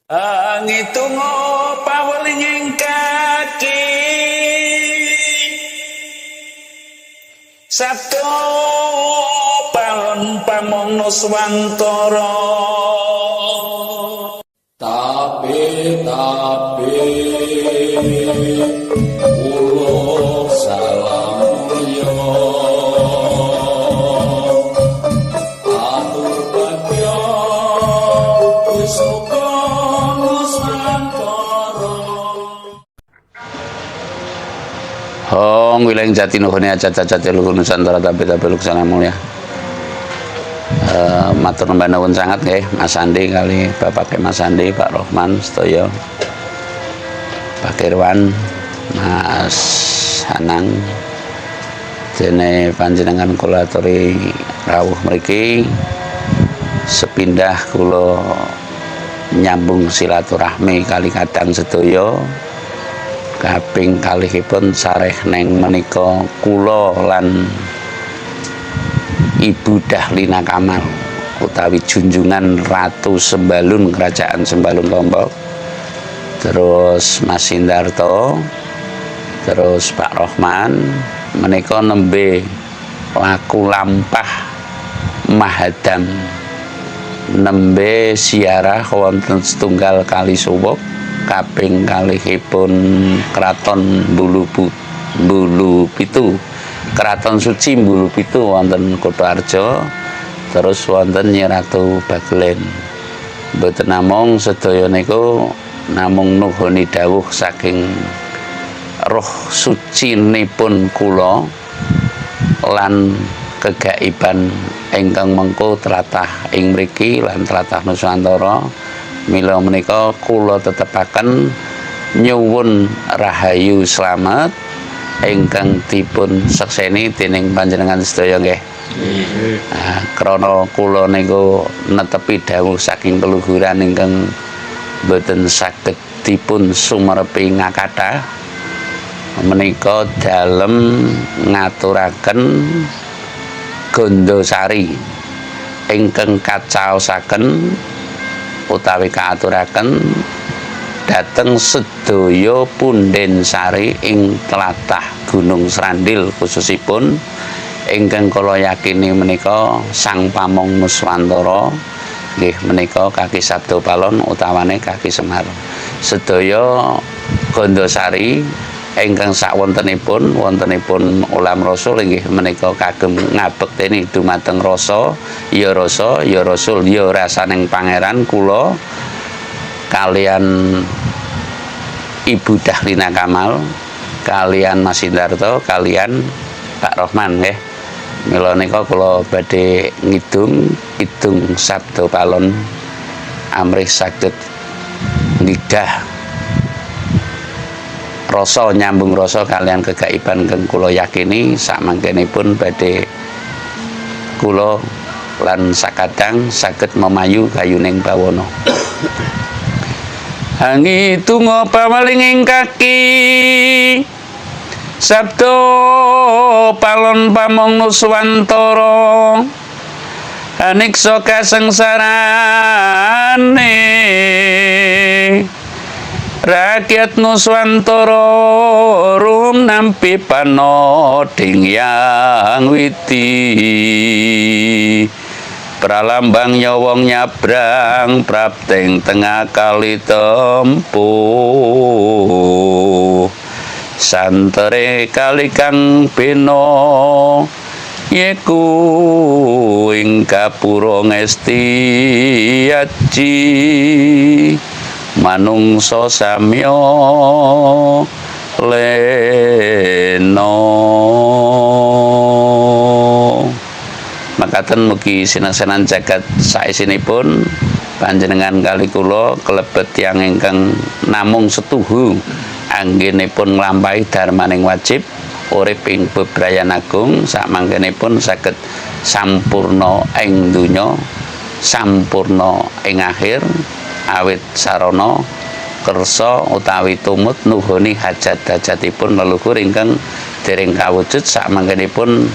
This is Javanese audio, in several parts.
Ngitungo pawelinging kaki sabda palon pamongno swantara tapi ulo salam yo atur bagyo isuka Hong wilayah jati nuhuni acat-acat luhur Nusantara tapi luksana mulia. Matur nuwun nuwun sangat nggih Mas Andi kali Bapak Mas Andi, Pak Rohman sedaya, Pak Kirwan, Mas Hanang, dene panjenengan kula aturi rawuh mriki sepindah kula nyambung silaturahmi kali kadang sedaya. Kaping kalihipun sareh neng menika kula lan Ibu Dahlina Kamal utawi junjungan Ratu Sembalun Kerajaan Sembalun Lombok, terus Mas Sindarto, terus Pak Rohman menika nembe laku lampah mahadam nembe siarah wonten setunggal kali suwuk kaping kalihipun Kraton Bulu Pitu, Kraton Suci Bulu Pitu wonten Kutoarjo, terus wonten Nyi Ratu Bagelen. Mboten namung sedaya niku namung nuhuni dawuh saking roh sucinipun kula lan kegaiban ingkang mengko tlatah ing mriki lan tlatah Nusantara. Mila menika kula tetepaken nyuwun rahayu slamet ingkang dipun sekseni dening panjenengan sedaya nggih. Krana kula niku netepi dawuh saking keluhuran ingkang boten saged dipun sumerepi ngakathah menika dalem ngaturaken Gondosari ingkang kacaosaken utawi kaaturaken dhateng sedaya punden sari ing tlatah Gunung Srandil khususipun ingkang kula yakini menika Sang Pamong Nuswantara nggih menika Kaki Sabdo Palon utawane Kaki Semar. Sedaya Gondosari ingkang sakwontenipun wontenipun ulam rasul inggih menika kagem ngabekteni dumateng rasa ya rasul ya rasaning pangeran kula kalian Ibu Dahlina Kamal kalian Mas Sindarto kalian Pak Rohman nggih. Mila nika kula badhe ngidung Sabdo Palon amrih saged ngidah rasa nyambung rasa kalian kegaiban kang kula yakini sakmangkenipun badhe kula lan sakadang saged memayu kayuning bawana. Hangitunga pawelinging kaki sabda palon pamong Nuswantara aniksa kasengsarane rakyat Nuswantara rum nampi panoding yang witi pralambang nyawong nyabrang prapteng tengah kali tempuh santere kali kang beno yeku ing kapura ngesti aji manungsa samya leno. Makaten mugi sinengsenan jagat saesinipun panjenengan kali kula kelebet tiyang ingkang namung setuhu anggenipun nglampahi darmaning wajib urip ing bebrayan agung sakmangkenipun saged sampurna ing donya sampurna ing akhir awit sarana kersa utawi tumut nuhuni hajat-hajatipun leluhur ingkang dereng kawujud sakmangkenipun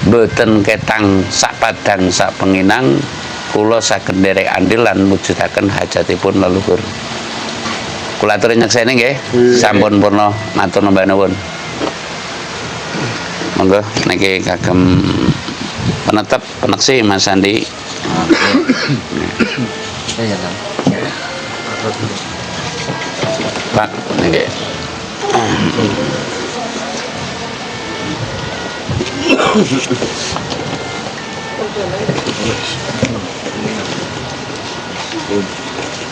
boten ketang sapadang sapenginang kula saged nderek andhil lan mujudaken hajatipun leluhur. Kula aturi nyekseni nggih, sampun purna matur nembah nuwun. Monggo niki kagem penetep peneksi Mas Andi. Pak niki.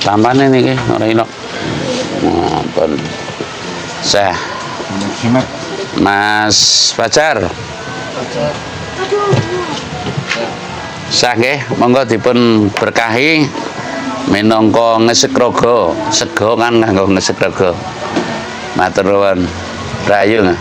Tampane niki ora ilok. Mampun. Sah. Mas Fajar. Sah nggih, monggo dipun berkahi minangka ngesek raga, sega kan kanggo ngesek raga. Matur nuwun. Rahayu.